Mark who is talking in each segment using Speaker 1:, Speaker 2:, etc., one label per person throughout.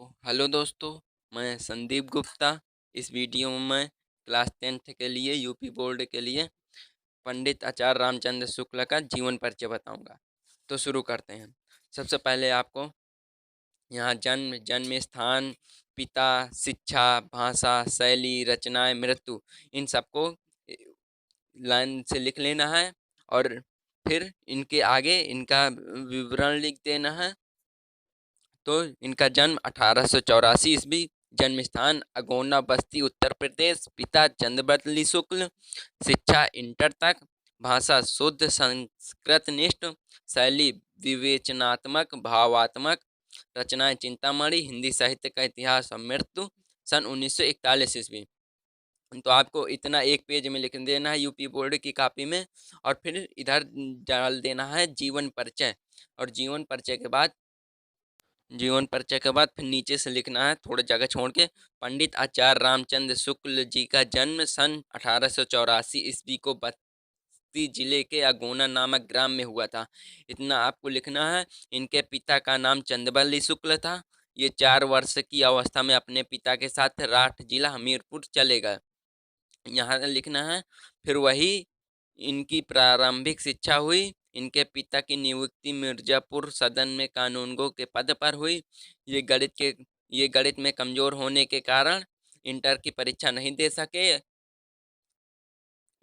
Speaker 1: Hello दोस्तों, मैं संदीप गुप्ता। इस वीडियो में मैं क्लास 10th के लिए यूपी बोर्ड के लिए पंडित आचार्य रामचंद्र शुक्ल का जीवन परिचय बताऊंगा। तो शुरू करते हैं। सबसे पहले आपको यहाँ जन्म स्थान, पिता, शिक्षा, भाषा, शैली, रचनाएं, मृत्यु, इन सबको लाइन से लिख लेना है और फिर इनके आगे इनका विवरण लिख देना है। तो इनका जन्म 1884 ईस्वी, जन्म स्थान अगोना बस्ती उत्तर प्रदेश, पिता चंद्रबली शुक्ल, शिक्षा इंटर तक, भाषा शुद्ध संस्कृत निष्ठ, शैली विवेचनात्मक भावात्मक, रचनाएं चिंतामणि, हिंदी साहित्य का इतिहास और मृत्यु सन 1941 ईस्वी। तो आपको इतना एक पेज में लिख देना है यूपी बोर्ड की कॉपी में, और फिर इधर डाल देना है जीवन परिचय। और जीवन परिचय के बाद फिर नीचे से लिखना है थोड़ा जगह छोड़ के, पंडित आचार्य रामचंद्र शुक्ल जी का जन्म सन 1884 ईस्वी को बस्ती जिले के अगोना नामक ग्राम में हुआ था। इतना आपको लिखना है। इनके पिता का नाम चंद्रबली शुक्ल था। ये 4 वर्ष की अवस्था में अपने पिता के साथ राठ जिला हमीरपुर चले गए, यहाँ लिखना है। फिर वही इनकी प्रारंभिक शिक्षा हुई। इनके पिता की नियुक्ति मिर्जापुर सदन में कानूनगो के पद पर हुई। ये गणित में कमजोर होने के कारण इंटर की परीक्षा नहीं दे सके।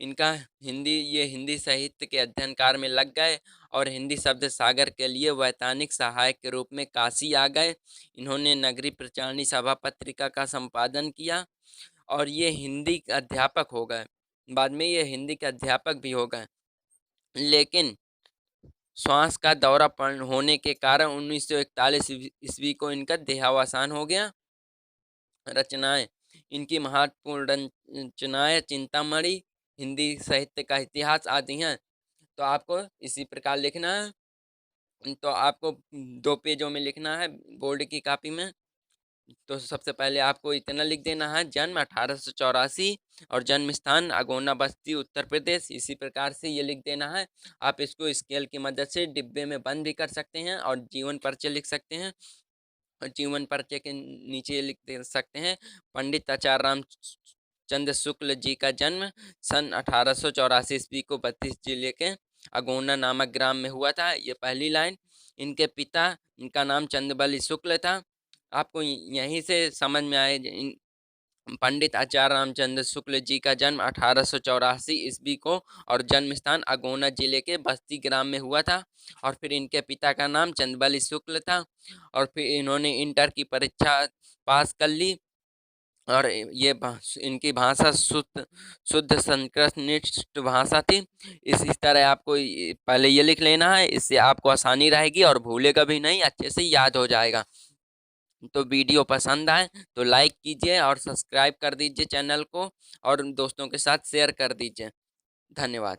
Speaker 1: इनका हिंदी साहित्य के अध्ययन कार्य में लग गए और हिंदी शब्द सागर के लिए वैतानिक सहायक के रूप में काशी आ गए। इन्होंने नगरी प्रचारणी सभा पत्रिका का संपादन किया और ये हिंदी के अध्यापक हो गए। बाद में ये हिंदी के अध्यापक भी हो गए, लेकिन श्वास का दौरा होने के कारण 1941 ईस्वी को इनका देहावसान हो गया। रचनाएं इनकी महत्वपूर्ण रचनाएं चिंतामणि, हिंदी साहित्य का इतिहास आदि हैं। तो आपको इसी प्रकार लिखना है। तो आपको 2 पेजों में लिखना है बोर्ड की कॉपी में। तो सबसे पहले आपको इतना लिख देना है, जन्म 1884 और जन्म स्थान अगोना बस्ती उत्तर प्रदेश। इसी प्रकार से ये लिख देना है। आप इसको स्केल की मदद से डिब्बे में बंद भी कर सकते हैं और जीवन परिचय लिख सकते हैं। और जीवन परिचय के नीचे लिख दे सकते हैं, पंडित आचार्य रामचंद्र शुक्ल जी का जन्म सन 1884 ईस्वी को बत्तीस जिले के अगोना नामक ग्राम में हुआ था। ये पहली लाइन। इनके पिता, इनका नाम चंद्रबली शुक्ल था। आपको यहीं से समझ में आए पंडित आचार्य रामचंद्र शुक्ल जी का जन्म 1884 ईस्वी को और जन्म स्थान अगोना जिले के बस्ती ग्राम में हुआ था। और फिर इनके पिता का नाम चंद्रबली शुक्ल था। और फिर इन्होंने इंटर की परीक्षा पास कर ली और इनकी भाषा शुद्ध शुद्ध संस्कृत निष्ठ भाषा थी। इस तरह आपको पहले ये लिख लेना है, इससे आपको आसानी रहेगी और भूलेगा भी नहीं, अच्छे से याद हो जाएगा। तो वीडियो पसंद आए तो लाइक कीजिए और सब्सक्राइब कर दीजिए चैनल को और दोस्तों के साथ शेयर कर दीजिए। धन्यवाद।